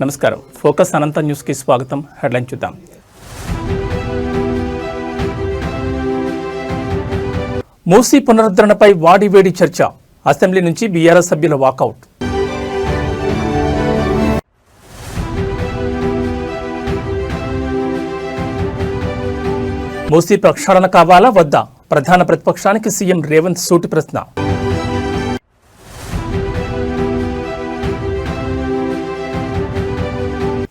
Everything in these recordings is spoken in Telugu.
నమస్కారం. ఫోకస్ అనంత న్యూస్ కి స్వాగతం. హెడ్లైన్ చూద్దాం. మూసీ పునరుద్ధరణపై వాడివేడి చర్చ. అసెంబ్లీ నుంచి బీఆర్ఎస్ సభ్యుల వాకౌట్. మూసీ ప్రక్షాళన కావాలా వద్దా? ప్రధాన ప్రతిపక్షానికి సీఎం రేవంత్ సూటి ప్రశ్న.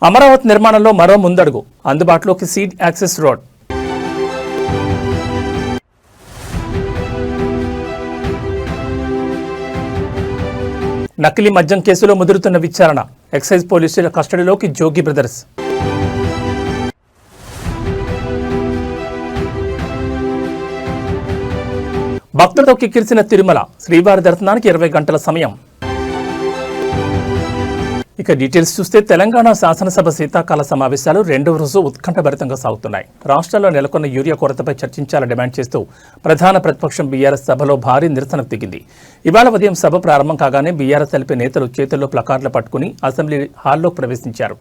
అమరావతి నిర్మాణంలో మరో ముందడుగు. అందుబాటులోకి సీడ్ యాక్సెస్ రోడ్. నకిలీ మద్యం కేసులో ముదురుతున్న విచారణ. ఎక్సైజ్ పోలీసుల కస్టడీలోకి జోగి బ్రదర్స్. భక్తులతో కిక్కిరిసిన తిరుమల. శ్రీవారి దర్శనానికి 20 గంటల సమయం. ఇక డీటెయిల్స్ చూస్తే తెలంగాణ శాసనసభ శీతాకాల సమావేశాలు రెండవ రోజు ఉత్కంఠభరితంగా సాగుతున్నాయి. రాష్ట్రంలో నెలకొన్న యూరియా కొరతపై చర్చించాలని డిమాండ్ చేస్తూ ప్రధాన ప్రతిపక్షం బీఆర్ఎస్ సభలో భారీ నిరసనకు దిగింది. ఇవాళ ఉదయం సభ ప్రారంభం కాగానే బీఆర్ఎస్ తెలిపే నేతలు చేతుల్లో ప్లకార్డులు పట్టుకుని అసెంబ్లీ హాల్లోకి ప్రవేశించారు.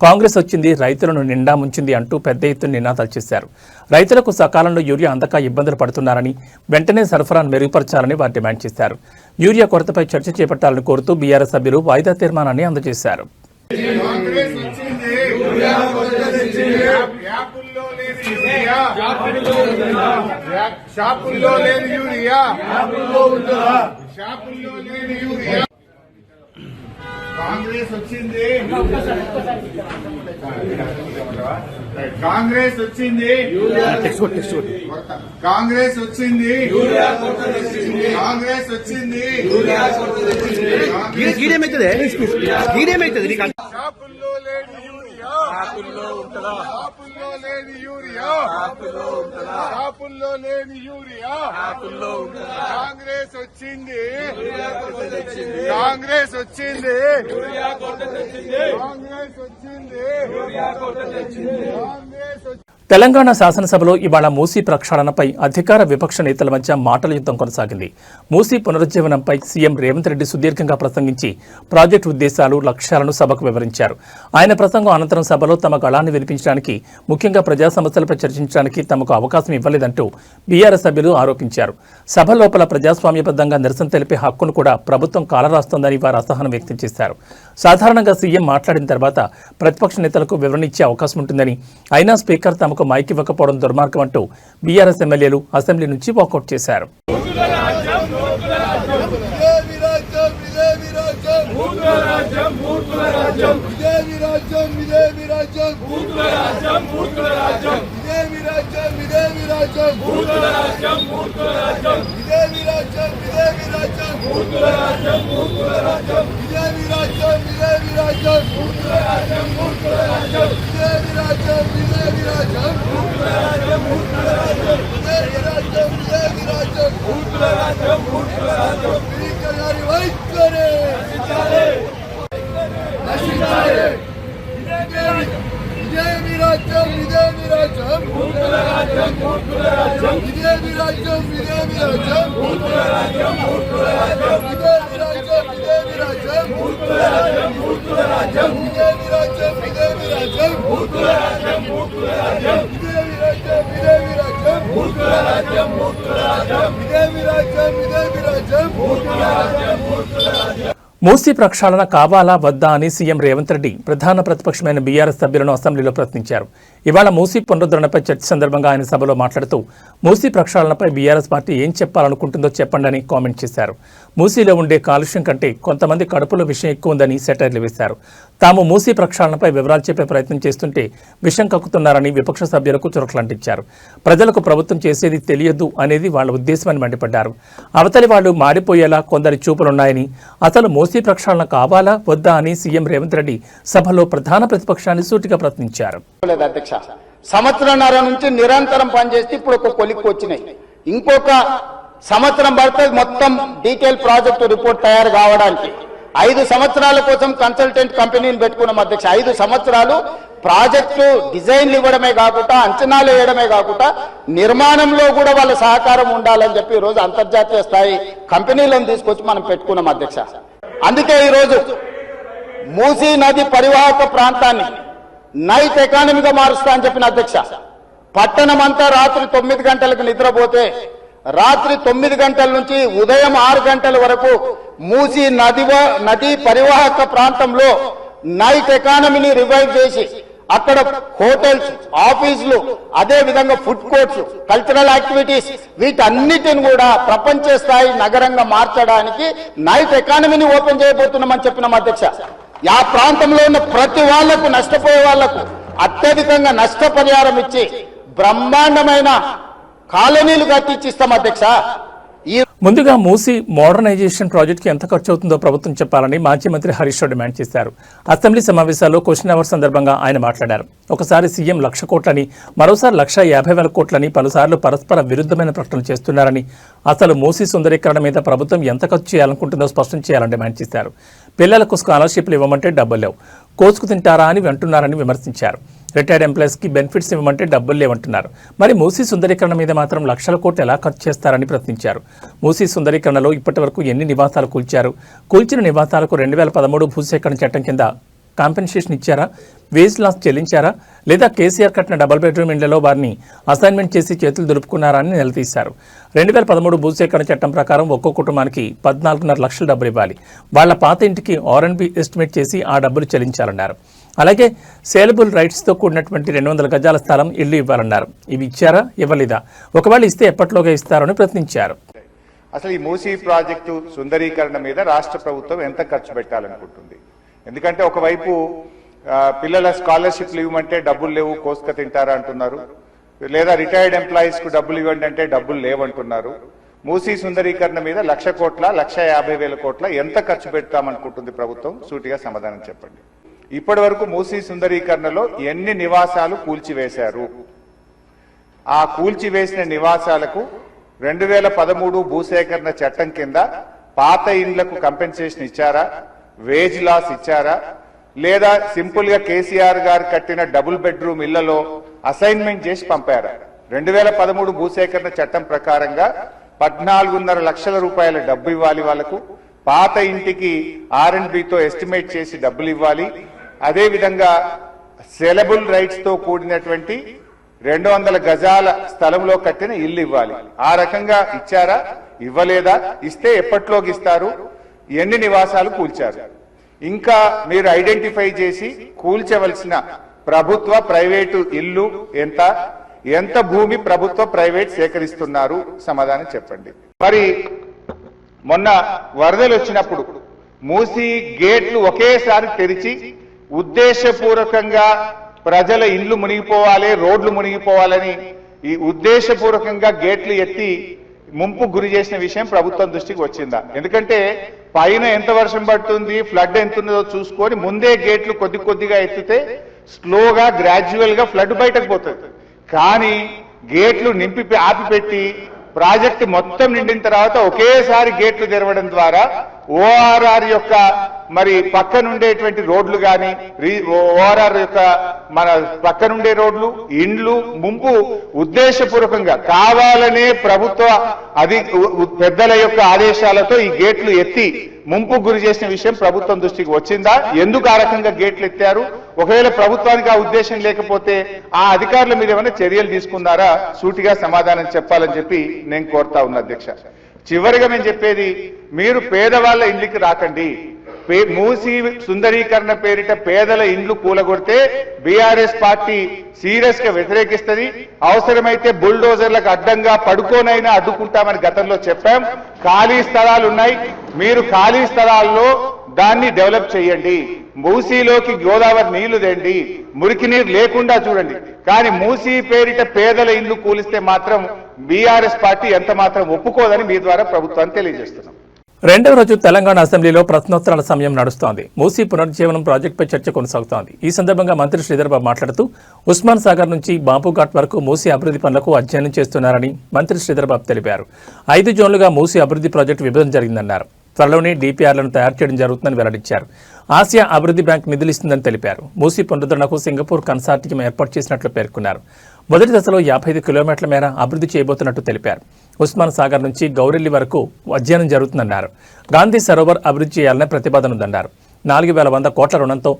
కాంగ్రెస్ వచ్చింది, రైతులను నిండా ముంచింది అంటూ పెద్ద ఎత్తున నినాదాలు చేశారు. రైతులకు సకాలంలో యూరియా అందక ఇబ్బందులు పడుతున్నారని, వెంటనే సరఫరాను మెరుగుపరచాలని వారు డిమాండ్ చేశారు. యూరియా కొరతపై చర్చ చేపట్టాలని కోరుతూ బీఆర్ఎస్ సభ్యులు వాయిదా తీర్మానాన్ని అందజేశారు. కాంగ్రెస్ వచ్చింది, కాంగ్రెస్ వచ్చింది, కాంగ్రెస్ వచ్చింది, కాంగ్రెస్ వచ్చింది. షాపుల్లో లేని యూరియా, షాపుల్లో ఉంటుందా? షాపుల్లో లేని యూరియా, షాపుల్లో లేని యూరియా, కాంగ్రెస్ వచ్చింది, కాంగ్రెస్ వచ్చింది, కాంగ్రెస్ వచ్చింది. తెలంగాణ శాసనసభలో ఇవాళ మూసీ ప్రక్షాళనపై అధికార విపక్ష నేతల మధ్య మాటల యుద్ధం కొనసాగింది. మూసీ పునరుజ్జీవనంపై సీఎం రేవంత్ రెడ్డి సుదీర్ఘంగా ప్రసంగించి ప్రాజెక్టు ఉద్దేశాలు, లక్ష్యాలను సభకు వివరించారు. ఆయన ప్రసంగం అనంతరం సభలో తమ గళాన్ని వినిపించడానికి, ముఖ్యంగా ప్రజా సమస్యలపై చర్చించడానికి తమకు అవకాశం ఇవ్వలేదంటూ బీఆర్ఎస్ సభ్యులు ఆరోపించారు. సభ లోపల ప్రజాస్వామ్యబద్ధంగా నిరసన తెలిపే హక్కును కూడా ప్రభుత్వం కాలరాస్తోందని వారు అసహనం వ్యక్తం చేశారు. సాధారణంగా సీఎం మాట్లాడిన తర్వాత ప్రతిపక్ష నేతలకు వివరణ ఇచ్చే అవకాశం ఉంటుందని, అయినా స్పీకర్ తమకు మైక్ ఇవ్వకపోవడం దుర్మార్గం అంటూ బీఆర్ఎస్ ఎమ్మెల్యేలు అసెంబ్లీ నుంచి వాకౌట్ చేశారు. మూసీ ప్రక్షాళన కావాలా వద్దా అని సీఎం రేవంత్ రెడ్డి ప్రధాన ప్రతిపక్షమైన బీఆర్ఎస్ సభ్యులను అసెంబ్లీలో ప్రశ్నించారు. ఇవాళ మూసీ పునరుద్ధరణపై చర్చ సందర్భంగా ఆయన సభలో మాట్లాడుతూ మూసీ ప్రక్షాళనపై బీఆర్ఎస్ పార్టీ ఏం చెప్పాలనుకుంటుందో చెప్పండి అని కామెంట్ చేశారు. మూసీలో ఉండే కాలుష్యం కంటే కొంతమంది కడుపులో విషయం ఎక్కువ ఉందని సెటైర్లు వేశారు. తాము మూసీ ప్రక్షాళనపై వివరాలు చెప్పే ప్రయత్నం చేస్తుంటే విషం కక్కుతున్నారని విపక్ష సభ్యులకు చురకలంటించారు. ప్రజలకు ప్రభుత్వం చేసేది తెలియదు అనేది వాళ్ల ఉద్దేశమని మండిపడ్డారు. అవతలి వాళ్లు మారిపోయేలా కొందరి చూపులున్నాయని, అసలు మూసీ ప్రక్షాళన కావాలా వద్దా అని సీఎం రేవంత్ రెడ్డి సభలో ప్రధాన ప్రతిపక్షాన్ని సూటిగా ప్రశ్నించారు. సంవత్సరంన్నర నుంచి నిరంతరం పనిచేస్తే ఇప్పుడు ఒక కొలిక్కి వచ్చినాయి. ఇంకొక సంవత్సరం పడుతుంది మొత్తం డీటెయిల్ ప్రాజెక్టు రిపోర్ట్ తయారు కావడానికి. 5 సంవత్సరాల కోసం కన్సల్టెంట్ కంపెనీని పెట్టుకున్నాం అధ్యక్ష. 5 సంవత్సరాలు ప్రాజెక్టు డిజైన్లు ఇవ్వడమే కాకుండా, అంచనాలు వేయడమే కాకుండా, నిర్మాణంలో కూడా వాళ్ళ సహకారం ఉండాలని చెప్పి ఈరోజు అంతర్జాతీయ స్థాయి కంపెనీలను తీసుకొచ్చి మనం పెట్టుకున్నాం అధ్యక్ష. అందుకే ఈరోజు మూసీ నది పరివాహక ప్రాంతాన్ని నైట్ ఎకానమీగా మారుస్తా అని చెప్పిన అధ్యక్ష. పట్టణం అంతా రాత్రి 9 గంటలకు నిద్రపోతే రాత్రి 9 గంటల నుంచి ఉదయం 6 గంటల వరకు మూసీ నది పరివాహక ప్రాంతంలో నైట్ ఎకానమీని రివైవ్ చేసి అక్కడ హోటల్స్, ఆఫీసులు, అదే విధంగా ఫుడ్ కోర్ట్స్, కల్చరల్ యాక్టివిటీస్ వీటన్నిటిని కూడా ప్రపంచ స్థాయి నగరంగా మార్చడానికి నైట్ ఎకానమీని ఓపెన్ చేయబోతున్నామని చెప్పినాం అధ్యక్ష. ఆ ప్రాంతంలో ఉన్న ప్రతి వాళ్లకు, నష్టపోయే వాళ్లకు అత్యధికంగా నష్టపరిహారం ఇచ్చి బ్రహ్మాండమైన కాలనీలు కట్టించిస్తాం అధ్యక్ష. ముందుగా మూసీ మోడర్నైజేషన్ ప్రాజెక్టుకి ఎంత ఖర్చు అవుతుందో ప్రభుత్వం చెప్పాలని మాజీ మంత్రి హరీష్ రావు డిమాండ్ చేశారు. అసెంబ్లీ సమావేశాల్లో క్వశ్చన్ అవర్ సందర్భంగా ఆయన మాట్లాడారు. ఒకసారి సీఎం 1,00,000 కోట్లని, మరోసారి 1,50,000 కోట్లని పలుసార్లు పరస్పర విరుద్ధమైన ప్రకటనలు చేస్తున్నారని, అసలు మూసీ సుందరీకరణ మీద ప్రభుత్వం ఎంత ఖర్చు చేయాలనుకుంటుందో స్పష్టం చేయాలని డిమాండ్ చేశారు. పిల్లలకు స్కాలర్షిప్లు ఇవ్వమంటే డబ్బులు లేవు, కోసుకు తింటారా అని అంటున్నారని విమర్శించారు. రిటైర్డ్ ఎంప్లాయీస్కి బెనిఫిట్స్ ఇవ్వమంటే డబ్బులు లేవంటున్నారు. మరి మూసీ సుందరీకరణ మీద మాత్రం 1,00,000 కోట్లు ఎలా ఖర్చు చేస్తారని ప్రశ్నించారు. మూసీ సుందరీకరణలో ఇప్పటి వరకు ఎన్ని నివాసాలు కూల్చారు? కూల్చిన నివాసాలకు 2013 భూసేకరణ చట్టం కింద కాంపెన్సేషన్ ఇచ్చారా? వేజ్ లాస్ చెల్లించారా? లేదా కేసీఆర్ కట్టిన డబుల్ బెడ్రూమ్ ఇళ్లలో వారిని అసైన్మెంట్ చేసి చేతులు దులుపుకున్నారా అని నిలదీశారు. 2013 భూసేకరణ చట్టం ప్రకారం ఒక్కో కుటుంబానికి 14.5 లక్షల డబ్బులు ఇవ్వాలి. వాళ్ల పాత ఇంటికి R&B ఎస్టిమేట్ చేసి ఆ డబ్బులు చెల్లించాలన్నారు. అలాగే సేలబుల్ రైట్స్తో కూడినటువంటి 200 గజాల స్థలం, ఇళ్లు ఇవ్వాలన్నారు. ఇవి ఇచ్చారా, ఇవ్వలేదా? ఒకవేళ ఇస్తే ఎప్పట్లోగా ఇస్తారని ప్రశ్నించారు. అసలు ఈ మూసీ ప్రాజెక్టు సుందరీకరణ మీద రాష్ట్ర ప్రభుత్వం ఎంత ఖర్చు పెట్టాలనుకుంటుంది? ఎందుకంటే ఒకవైపు పిల్లల స్కాలర్షిప్లు ఇవ్వమంటే డబ్బులు లేవు, కోసుక తింటారా అంటున్నారు. లేదా రిటైర్డ్ ఎంప్లాయీస్ కు డబ్బులు ఇవ్వండి అంటే డబ్బులు లేవంటున్నారు. మూసీ సుందరీకరణ మీద 1,00,000 కోట్ల, 1,50,000 కోట్ల ఎంత ఖర్చు పెడతామనుకుంటుంది ప్రభుత్వం? సూటిగా సమాధానం చెప్పండి. ఇప్పటి వరకు మూసీ సుందరీకరణలో ఎన్ని నివాసాలు కూల్చివేశారు? ఆ కూల్చివేసిన నివాసాలకు 2013 భూసేకరణ చట్టం కింద పాత ఇండ్లకు కంపెన్సేషన్ ఇచ్చారా? వేజ్ లాస్ ఇచ్చారా? లేదా సింపుల్ గా కేసీఆర్ గారు కట్టిన డబుల్ బెడ్రూమ్ ఇళ్లలో అసైన్మెంట్ చేసి పంపారా? 2013 భూసేకరణ చట్టం ప్రకారంగా 14.5 లక్షల రూపాయల డబ్బు ఇవ్వాలి వాళ్లకు. పాత ఇంటికి R&Bతో ఎస్టిమేట్ చేసి డబ్బులు ఇవ్వాలి. అదే విధంగా సెలబుల్ రైట్స్ తో కూడినటువంటి 200 గజాల స్థలంలో కట్టిన ఇల్లు ఇవ్వాలి. ఆ రకంగా ఇచ్చారా? ఇవ్వలేదా? ఇస్తే ఎప్పట్లోకి ఇస్తారు? ఎన్ని నివాసాలు కూల్చారు? ఇంకా మీరు ఐడెంటిఫై చేసి కూల్చవలసిన ప్రభుత్వ ప్రైవేటు ఇల్లు ఎంత భూమి ప్రభుత్వ ప్రైవేట్ సేకరిస్తున్నారు? సమాధానం చెప్పండి. మరి మొన్న వరదలు వచ్చినప్పుడు మూసీ గేట్లు ఒకేసారి తెరిచి ఉద్దేశపూర్వకంగా ప్రజల ఇళ్లు మునిగిపోవాలి, రోడ్లు మునిగిపోవాలని ఈ ఉద్దేశపూర్వకంగా గేట్లు ఎత్తి ముంపు గురి చేసిన విషయం ప్రభుత్వం దృష్టికి వచ్చిందా? ఎందుకంటే పైన ఎంత వర్షం పడుతుంది, ఫ్లడ్ ఎంత ఉన్నదో చూసుకొని ముందే గేట్లు కొద్దిగా ఎత్తితే స్లోగా గ్రాడ్యువల్ గా ఫ్లడ్ బయటకు పోతుంది. కానీ గేట్లు ఆపిపెట్టి ప్రాజెక్టు మొత్తం నిండిన తర్వాత ఒకేసారి గేట్లు తెరవడం ద్వారా ORR యొక్క మరి పక్కనుండేటువంటి రోడ్లు కానీ, ORR యొక్క మన పక్కనుండే రోడ్లు, ఇండ్లు ముంపు ఉద్దేశపూర్వకంగా కావాలనే ప్రభుత్వ పెద్దల యొక్క ఆదేశాలతో ఈ గేట్లు ఎత్తి ముంపు గురి చేసిన విషయం ప్రభుత్వం దృష్టికి వచ్చిందా? ఎందుకు ఆ రకంగా గేట్లు ఎత్తారు? ఒకవేళ ప్రభుత్వానికి ఆ ఉద్దేశం లేకపోతే ఆ అధికారుల మీద ఏమైనా చర్యలు తీసుకున్నారా? సూటిగా సమాధానం చెప్పాలని చెప్పి నేను కోరుతా ఉన్నా అధ్యక్ష. చివరిగా నేను చెప్పేది, మీరు పేదవాళ్ల ఇండ్లకి రాకండి. మూసీ సుందరీకరణ పేరిట పేదల ఇండ్లు కూలగొడితే బీఆర్ఎస్ పార్టీ సీరియస్ గా వ్యతిరేకిస్తుంది. అవసరమైతే బుల్డోజర్లకు అడ్డంగా పడుకోనైనా అడ్డుకుంటామని గతంలో చెప్పాం. ఖాళీ స్థలాలు ఉన్నాయి, మీరు ఖాళీ స్థలాల్లో దాన్ని డెవలప్ చేయండి. మూసీలోకి గోదావరి నీళ్లు తెండి, మురికి నీరు లేకుండా చూడండి. కానీ మూసీ పేరిట పేదల ఇండ్లు కూలిస్తే మాత్రం బీఆర్ఎస్ పార్టీ ఎంత మాత్రం ఒప్పుకోదని మీ ద్వారా ప్రభుత్వాన్ని తెలియజేస్తున్నాం. రెండవ రోజు తెలంగాణ అసెంబ్లీలో ప్రశ్నోత్తరాల సమయం నడుస్తోంది. మూసీ పునరుజ్జీవనం ప్రాజెక్టుపై చర్చ కొనసాగుతోంది. ఈ సందర్భంగా మంత్రి శ్రీధర్ బాబు మాట్లాడుతూ ఉస్మాన్ సాగర్ నుంచి బాపుఘాట్ వరకు మూసీ అభివృద్ధి పనులకు అధ్యయనం చేస్తున్నారని మంత్రి శ్రీధర్ బాబు తెలిపారు. 5 జోన్లుగా మూసీ అభివృద్ధి ప్రాజెక్టు విభజన జరిగిందన్నారు. త్వరలోనే DPRలను తయారు చేయడం జరుగుతుందని వెల్లడించారు. ఆసియా అభివృద్ధి బ్యాంక్ నిధులిస్తుందని తెలిపారు. మూసీ పునరుద్ధరణకు సింగపూర్ కన్సార్టియం ఏర్పాటు చేసినట్లు పేర్కొన్నారు. మొదటి దశలో 55 కిలోమీటర్ల మేర అభివృద్ధి చేయబోతున్నట్టు తెలిపారు. ఉస్మాన్ సాగర్ నుంచి గౌరెల్లి వరకు అధ్యయనం జరుగుతుందన్నారు. గాంధీ సరోవర్ అభివృద్ధి చేయాలనే ప్రతిపాదన ఉందన్నారు. 4,100 కోట్ల రుణంతో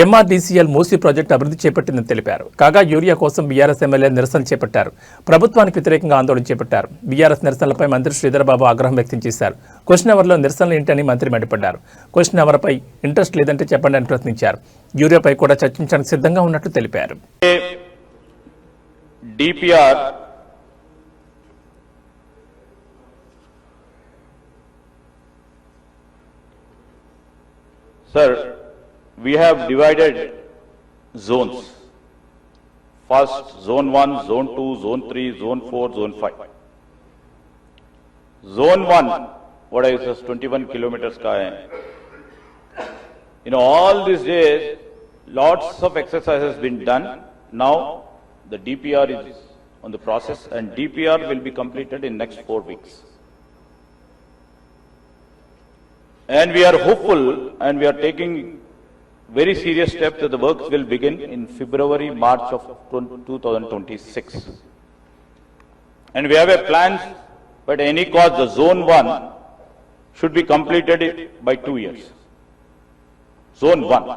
ఎంఆర్డీసీఎల్ మూసీ ప్రాజెక్టు అభివృద్ధి చేపట్టిందని తెలిపారు. కాగా యూరియా కోసం బీఆర్ఎస్ ఎమ్మెల్యే నిరసన చేపట్టారు. ప్రభుత్వానికి వ్యతిరేకంగా ఆందోళన చేపట్టారు. బీఆర్ఎస్ నిరసనలపై మంత్రి శ్రీధర్బాబు ఆగ్రహం వ్యక్తం చేశారు. క్వశ్చన్ అవర్లో నిరసనలు ఏంటని మంత్రి మండిపడ్డారు. క్వశ్చన్ అవర్పై ఇంట్రెస్ట్ లేదంటే చెప్పండి అని ప్రశ్నించారు. యూరియాపై కూడా చర్చించడానికి సిద్ధంగా ఉన్నట్లు తెలిపారు. DPR Sir, we have divided zones. First, zone 1, zone 2, zone 3, zone 4, zone 5. Zone 1, what I says 21 kilometers ka hai. All these days, lots of exercise has been done. Now, the DPR is on the process and DPR will be completed in next 4 weeks. And we are hopeful and we are taking very serious steps that the works will begin in February, March of 2026. And we have a plan, but at any cost, the zone 1 should be completed by 2 years. Zone 1.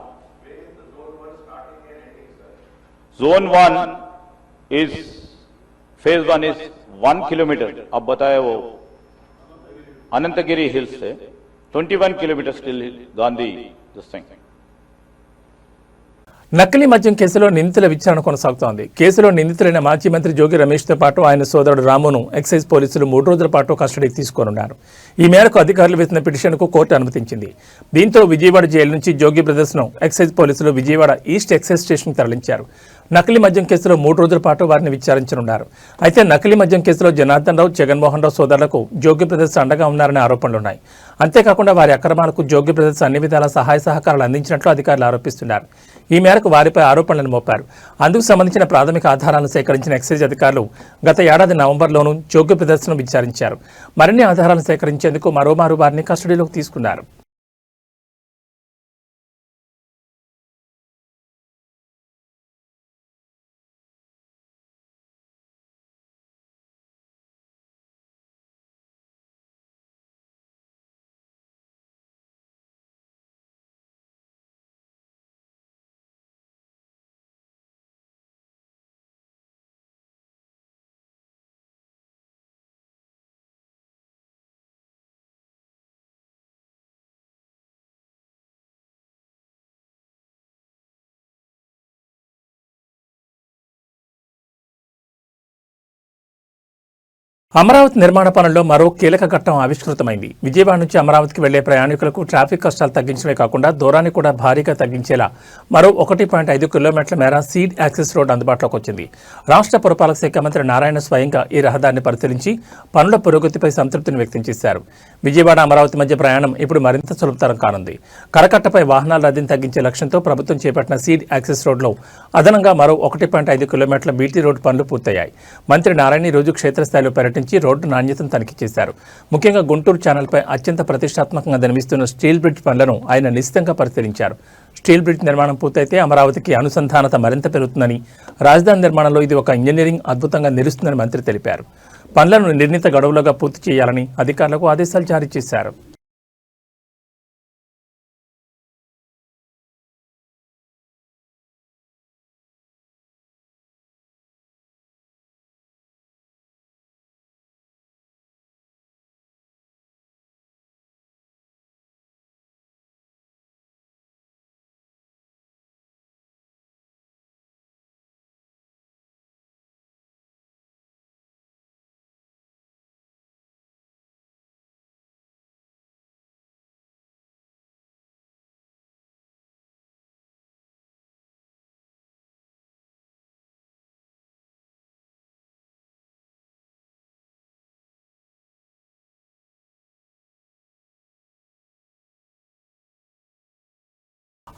Zone 1 is, phase 1 is 1 kilometer. अब बताया वो अनंतगिरी hills से 21 kilometers till Gandhi, this thing. నకిలీ మద్యం కేసులో నిందితుల విచారణ కొనసాగుతోంది. కేసులో నిందితులైన మాజీ మంత్రి జోగి రమేష్తో పాటు ఆయన సోదరుడు రామును ఎక్సైజ్ పోలీసులు 3 రోజుల పాటు కస్టడీకి తీసుకోనున్నారు. ఈ మేరకు అధికారులు వేసిన పిటిషన్కు కోర్టు అనుమతించింది. దీంతో విజయవాడ జైలు నుంచి జోగి బ్రదర్స్ను ఎక్సైజ్ పోలీసులు విజయవాడ ఈస్ట్ ఎక్సైజ్ స్టేషన్కి తరలించారు. నకిలీ మద్యం కేసులో 3 రోజుల పాటు వారిని విచారించనున్నారు. అయితే నకిలీ మద్యం కేసులో జనార్దన్ రావు, జగన్మోహన్ రావు సోదరులకు జోగి బ్రదర్స్ అండగా ఉన్నారనే ఆరోపణలున్నాయి. అంతేకాకుండా వారి అక్రమాలకు జోగి బ్రదర్స్ అన్ని విధాల సహాయ సహకారాలు అందించినట్లు అధికారులు ఆరోపిస్తున్నారు. ఈ మేరకు వారిపై ఆరోపణలను మోపారు. అందుకు సంబంధించిన ప్రాథమిక ఆధారాలను సేకరించిన ఎక్సైజ్ అధికారులు గత ఏడాది నవంబర్లోనూ జోగి బ్రదర్స్ను విచారించారు. మరిన్ని ఆధారాలను సేకరించేందుకు మరోమారు వారిని కస్టడీలోకి తీసుకున్నారు. అమరావతి నిర్మాణ పనుల్లో మరో కీలక ఘట్టం ఆవిష్కృతమైంది. విజయవాడ నుంచి అమరావతికి వెళ్లే ప్రయాణికులకు ట్రాఫిక్ కష్టాలు తగ్గించడమే కాకుండా దూరాన్ని కూడా భారీగా తగ్గించేలా మరో 1.5 కిలోమీటర్ల మేర సీడ్ యాక్సెస్ రోడ్ అందుబాటులోకి వచ్చింది. రాష్ట్ర పురపాలక శాఖ మంత్రి నారాయణ స్వయంగా ఈ రహదారిని పరిశీలించి పనుల పురోగతిపై సంతృప్తిని వ్యక్తం చేశారు. విజయవాడ అమరావతి మధ్య ప్రయాణం ఇప్పుడు మరింత సులభతరం కానుంది. కరకట్టపై వాహనాల రద్దీని తగ్గించే లక్ష్యంతో ప్రభుత్వం చేపట్టిన సీడ్ యాక్సెస్ రోడ్లో అదనంగా మరో 1.5 కిలోమీటర్ల బీటీ రోడ్డు పనులు పూర్తయ్యాయి. మంత్రి నారాయణ ఈ రోజు క్షేత్రస్థాయిలో పర్యటించి రోడ్డు నాణ్యతను తనిఖీ చేశారు. ముఖ్యంగా గుంటూరు ఛానల్పై అత్యంత ప్రతిష్టాత్మకంగా నిర్మిస్తున్న స్టీల్ బ్రిడ్జ్ పనులను ఆయన నిశితంగా పరిశీలించారు. స్టీల్ బ్రిడ్జ్ నిర్మాణం పూర్తయితే అమరావతికి అనుసంధానత మరింత పెరుగుతుందని, రాజధాని నిర్మాణంలో ఇది ఒక ఇంజనీరింగ్ అద్భుతంగా నిలుస్తుందని మంత్రి తెలిపారు. పనులను నిర్ణీత గడువులుగా పూర్తి చేయాలని అధికారులకు ఆదేశాలు జారీ చేశారు.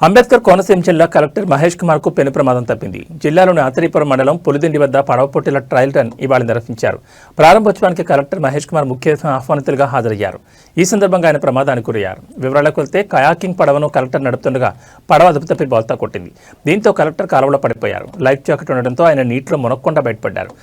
అంబేద్కర్ కోనసీమ జిల్లా కలెక్టర్ మహేష్ కుమార్ కు పెను ప్రమాదం తప్పింది. జిల్లాలోని ఆత్రేయపురం మండలం పులిదిండి వద్ద పడవ పోటీల ట్రయల్ రన్ ఇవాళ నిర్వహించారు. ప్రారంభోత్సవానికి కలెక్టర్ మహేష్ కుమార్ ముఖ్య ఆహ్వానితులుగా హాజరయ్యారు. ఈ సందర్భంగా ఆయన ప్రమాదానికి గురయ్యారు. వివరాలకు వెళ్తే కయాకింగ్ పడవను కలెక్టర్ నడుపుతుండగా పడవ అదుపు తప్పి బోల్తా కొట్టింది. దీంతో కలెక్టర్ కాలువలో పడిపోయారు. లైఫ్ జాకెట్ ఉండడంతో ఆయన నీటిలో మునక్కుండా బయటపడ్డారు.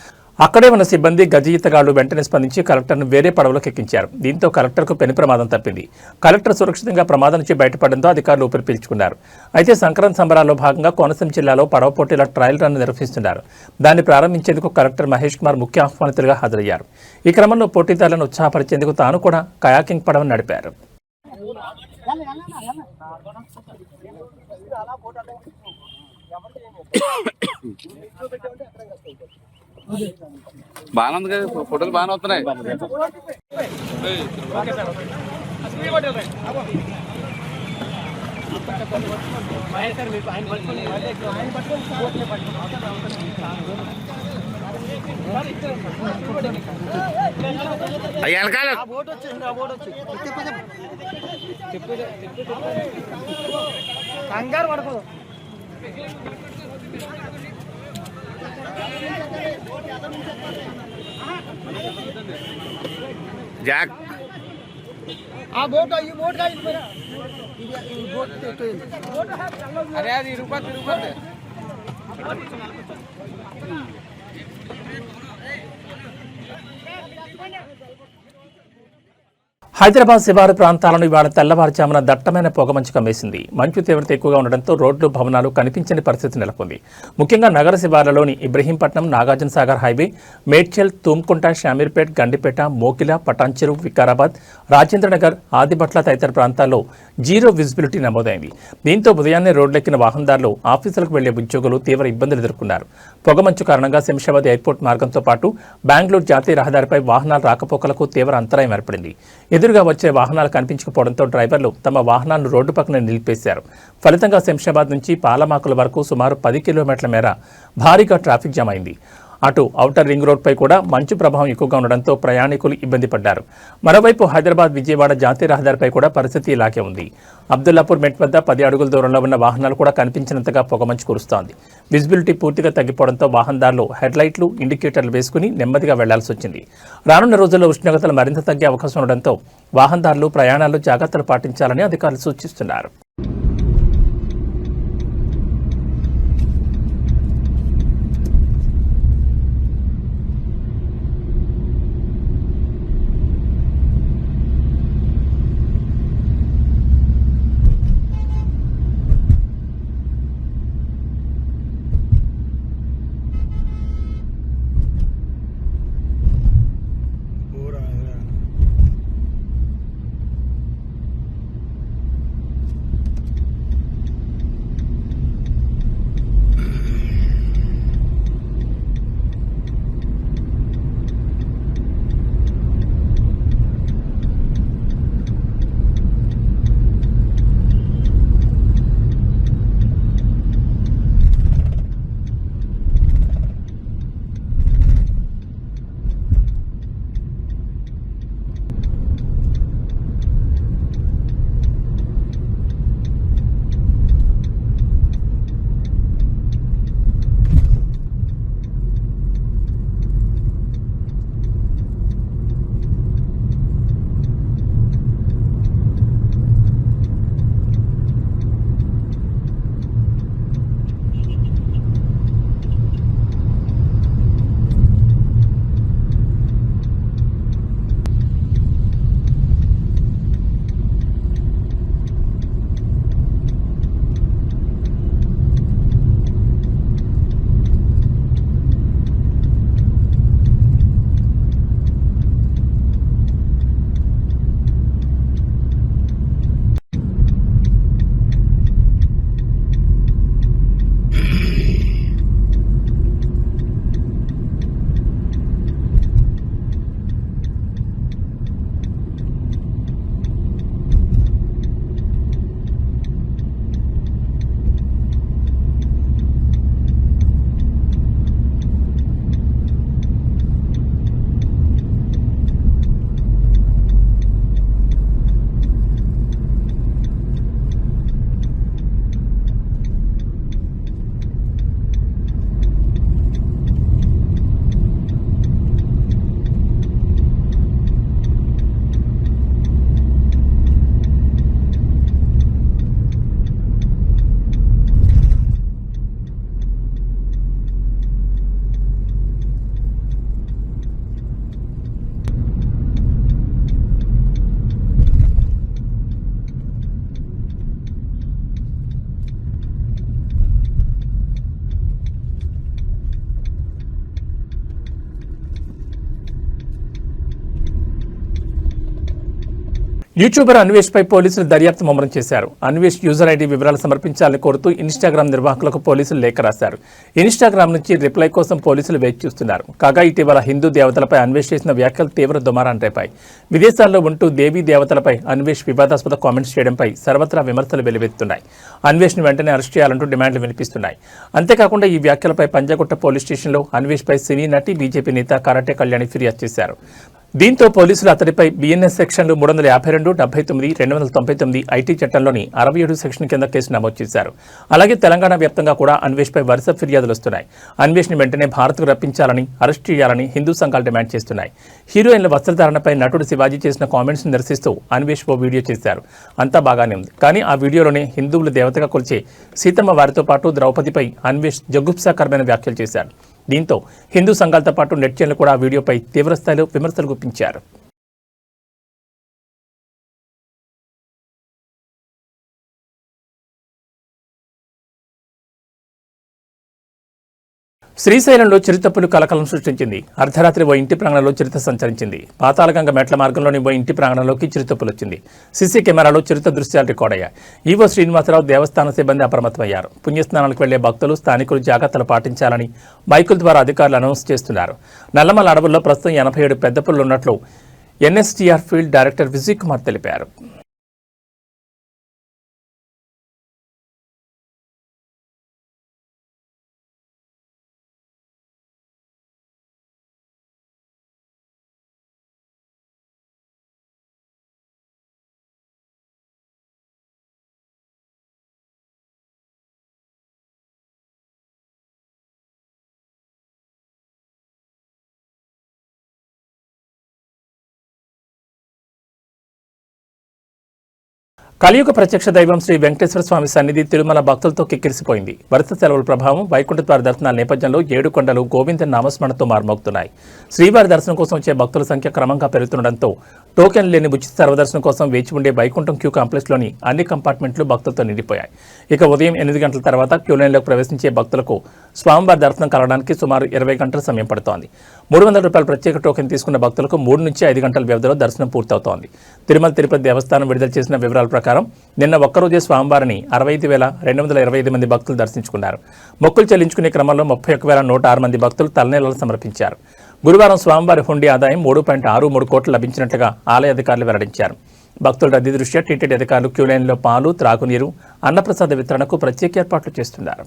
అక్కడే ఉన్న సిబ్బంది గజ ఈతగాళ్లు వెంటనే స్పందించి కలెక్టర్ను వేరే పడవలోకి ఎక్కించారు. దీంతో కలెక్టర్కు పెను ప్రమాదం తప్పింది. కలెక్టర్ సురక్షితంగా ప్రమాదం నుంచి బయటపడడంతో అధికారులు ఊపిరి పీల్చుకున్నారు. అయితే సంక్రాంతి సంబరాల్లో భాగంగా కోనసీమ జిల్లాలో పడవ పోటీల ట్రయల్ రన్ నిర్వహిస్తున్నారు. దాన్ని ప్రారంభించేందుకు కలెక్టర్ మహేష్ కుమార్ ముఖ్య ఆహ్వానితులుగా హాజరయ్యారు. ఈ క్రమంలో పోటీదారులను ఉత్సాహపరిచేందుకు తాను కూడా కయాకింగ్ పడవను నడిపారు. బాగానే ఉంది కదా, ఫోటోలు బాగానే వస్తున్నాయి. వెనకాల కంగారు పడుకో. జాక్ అరే అది తిరుగుతుంది. హైదరాబాద్ శివారు ప్రాంతాలను ఇవాళ తెల్లవారుజామున దట్టమైన పొగమంచు కమ్మేసింది. మంచు తీవ్రత ఎక్కువగా ఉండడంతో రోడ్లు, భవనాలు కనిపించని పరిస్థితి నెలకొంది. ముఖ్యంగా నగర శివార్లలోని ఇబ్రహీంపట్నం, నాగార్జున సాగర్ హైవే, మేడ్చల్, తుమ్కుంట, షామీర్పేట్, గండిపేట, మోకిల, పటాన్చెరు, వికారాబాద్, రాజేంద్రనగర్, ఆదిబట్ల తదితర ప్రాంతాల్లో జీరో విజిబిలిటీ నమోదైంది. దీంతో ఉదయాన్నే రోడ్లెక్కిన వాహనదారులు, ఆఫీసులకు వెళ్లే ఉద్యోగులు తీవ్ర ఇబ్బందులు ఎదుర్కొన్నారు. పొగమంచు కారణంగా శంషాబాద్ ఎయిర్పోర్ట్ మార్గంతో పాటు బెంగళూరు జాతీయ రహదారిపై వాహనాల రాకపోకలకు తీవ్ర అంతరాయం ఏర్పడింది. ఎదురుగా వచ్చే వాహనాలు కనిపించకపోవడంతో డ్రైవర్లు తమ వాహనాలను రోడ్డు పక్కన నిలిపేశారు. ఫలితంగా శంషాబాద్ నుంచి పాలమాకుల వరకు సుమారు 10 కిలోమీటర్ల మేర భారీగా ట్రాఫిక్ జామ్ అయింది. అటు ఔటర్ రింగ్ రోడ్పై కూడా మంచు ప్రభావం ఎక్కువగా ఉండడంతో ప్రయాణికులు ఇబ్బంది పడ్డారు. మరోవైపు హైదరాబాద్ విజయవాడ జాతీయ రహదారిపై కూడా పరిస్థితి ఇలాగే ఉంది. అబ్దుల్లాపూర్ మెట్ వద్ద 10 అడుగుల దూరంలో ఉన్న వాహనాలు కూడా కనిపించినంతగా పొగమంచు కురుస్తోంది. విజిబిలిటీ పూర్తిగా తగ్గిపోవడంతో వాహనదారులు హెడ్లైట్లు, ఇండికేటర్లు వేసుకుని నెమ్మదిగా వెళ్లాల్సి వచ్చింది. రానున్న రోజుల్లో ఉష్ణోగ్రతలు మరింత తగ్గే అవకాశం ఉండడంతో వాహనదారులు ప్రయాణాల్లో జాగ్రత్తలు పాటించాలని అధికారులు సూచిస్తున్నారు. యూట్యూబర్ అన్వేష్ పై పోలీసులు దర్యాప్తు ముమ్మరం చేశారు. అన్వేష్ యూజర్ ఐడి వివరాలు సమర్పించాలని కోరుతూ ఇన్స్టాగ్రామ్ నిర్వాహకులకు పోలీసులు లేఖ రాశారు. ఇన్స్టాగ్రామ్ నుంచి రిప్లై కోసం పోలీసులు వేచి చూస్తున్నారు. కాగా ఇటీవల హిందూ దేవతలపై అన్వేష్ చేసిన వ్యాఖ్యలు తీవ్ర దుమారాన్ని రేపాయి. విదేశాల్లో ఉంటూ దేవీ దేవతలపై అన్వేష్ వివాదాస్పద కామెంట్స్ చేయడంపై సర్వత్రా విమర్శలు వెలువెత్తున్నాయి. అన్వేష్ను వెంటనే అరెస్ట్ చేయాలంటూ డిమాండ్లు వినిపిస్తున్నాయి. అంతేకాకుండా ఈ వ్యాఖ్యలపై పంజాగుట్ట పోలీస్ స్టేషన్లో అన్వేష్ పై సినీ నటి బీజేపీ నేత కరాటే కళ్యాణి ఫిర్యాదు చేశారు. దీంతో పోలీసులు అతడిపై బీఎన్ఎస్ సెక్షన్లు 352, 79, 299 ఐటీ చట్టంలోని 67 సెక్షన్ కింద కేసు నమోదు చేశారు. అలాగే తెలంగాణ వ్యాప్తంగా కూడా అన్వేష్ పై వరుస ఫిర్యాదులు వస్తున్నాయి. అన్వేష్ ని వెంటనే భారత్కు రప్పించాలని, అరెస్ట్ చేయాలని హిందూ సంఘాలు డిమాండ్ చేస్తున్నాయి. హీరోయిన్ల వస్త్రధారణపై నటుడు శివాజీ చేసిన కామెంట్స్ నిరసిస్తూ అన్వేష్ ఓ వీడియో చేశారు. అంతా బాగానే ఉంది, కానీ ఆ వీడియోలోనే హిందువులు దేవతగా కొలిచే సీతమ్మ వారితో పాటు ద్రౌపదిపై అన్వేష్ జగుప్సాకరమైన వ్యాఖ్యలు చేశారు. దీంతో హిందూ సంఘాలతో పాటు నెటిజన్లు కూడా ఆ వీడియోపై తీవ్రస్థాయిలో విమర్శలు గుప్పించారు. శ్రీశైలంలో చిరుతపులు కలకలం సృష్టించింది. అర్ధరాత్రి ఓ ఇంటి ప్రాంగణంలో చిరుత సంచరించింది. పాతాళగంగ మెట్ల మార్గంలోని ఓ ఇంటి ప్రాంగణంలోకి చిరుతపులు వచ్చింది. సీసీ కెమెరాలో చిరుత దృశ్యాలు రికార్డయ్యాయి. ఈవో శ్రీనివాసరావు దేవస్థాన సిబ్బంది అప్రమత్తమయ్యారు. పుణ్యస్నానాలకు వెళ్లే భక్తులు, స్థానికులు జాగ్రత్తలు పాటించాలని మైకుల ద్వారా అధికారులు అనౌన్స్ చేస్తున్నారు. నల్లమల అడవుల్లో ప్రస్తుతం 87 పెద్ద పులులు ఉన్నట్లు NSTR field director Vijay Kumar తెలిపారు. కలియుగ ప్రత్యక్ష దైవం శ్రీ వెంకటేశ్వర స్వామి సన్నిధి తిరుమల భక్తులతో కిక్కిరిసిపోయింది. వరుస సెలవుల ప్రభావం, వైకుంఠ ద్వార దర్శనాల నేపథ్యంలో 7 కొండలు గోవింద నామస్మరణతో మార్మోగుతున్నాయి. శ్రీవారి దర్శనం కోసం వచ్చే భక్తుల సంఖ్య క్రమంగా పెరుగుతుండటంతో టోకెన్ లేని ఉచిత సర్వదర్శనం కోసం వేచి ఉండే వైకుంఠం క్యూ కాంప్లెక్స్లోని అన్ని కంపార్ట్మెంట్లు భక్తులతో నిండిపోయాయి. ఇక ఉదయం 8 గంటల తర్వాత క్యూ లైన్లోకి ప్రవేశించే భక్తులకు స్వామివారి దర్శనం కలగడానికి సుమారు 20 గంటల సమయం పడుతోంది. 300 రూపాయల ప్రత్యేక టోకెన్ తీసుకున్న భక్తులకు 3 నుంచి 5 గంటల వ్యవధిలో దర్శనం పూర్తవుతోంది. తిరుమల తిరుపతి దేవస్థానం విడుదల చేసిన వివరాల ప్రకారం నిన్న ఒక్కరోజే స్వామివారిని 65,225 మంది భక్తులు దర్శించుకున్నారు. మొక్కులు చెల్లించుకునే క్రమంలో 31,106 మంది భక్తులు తలనీలాలు సమర్పించారు. గురువారం స్వామివారి హుండీ ఆదాయం 3.63 కోట్లు లభించినట్లుగా ఆలయ అధికారులు వెల్లడించారు. భక్తుల రద్దీ దృష్ట్యా టీటీడీ అధికారులు క్యూ లైన్లో పాలు, త్రాగునీరు, అన్నప్రసాద వితరణకు ప్రత్యేక ఏర్పాట్లు చేస్తున్నారు.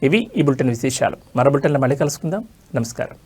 ఇవి ఈ బులెటిన్ విశేషాలు. మరో బులెటిన్లో మళ్ళీ కలుసుకుందాం. నమస్కారం.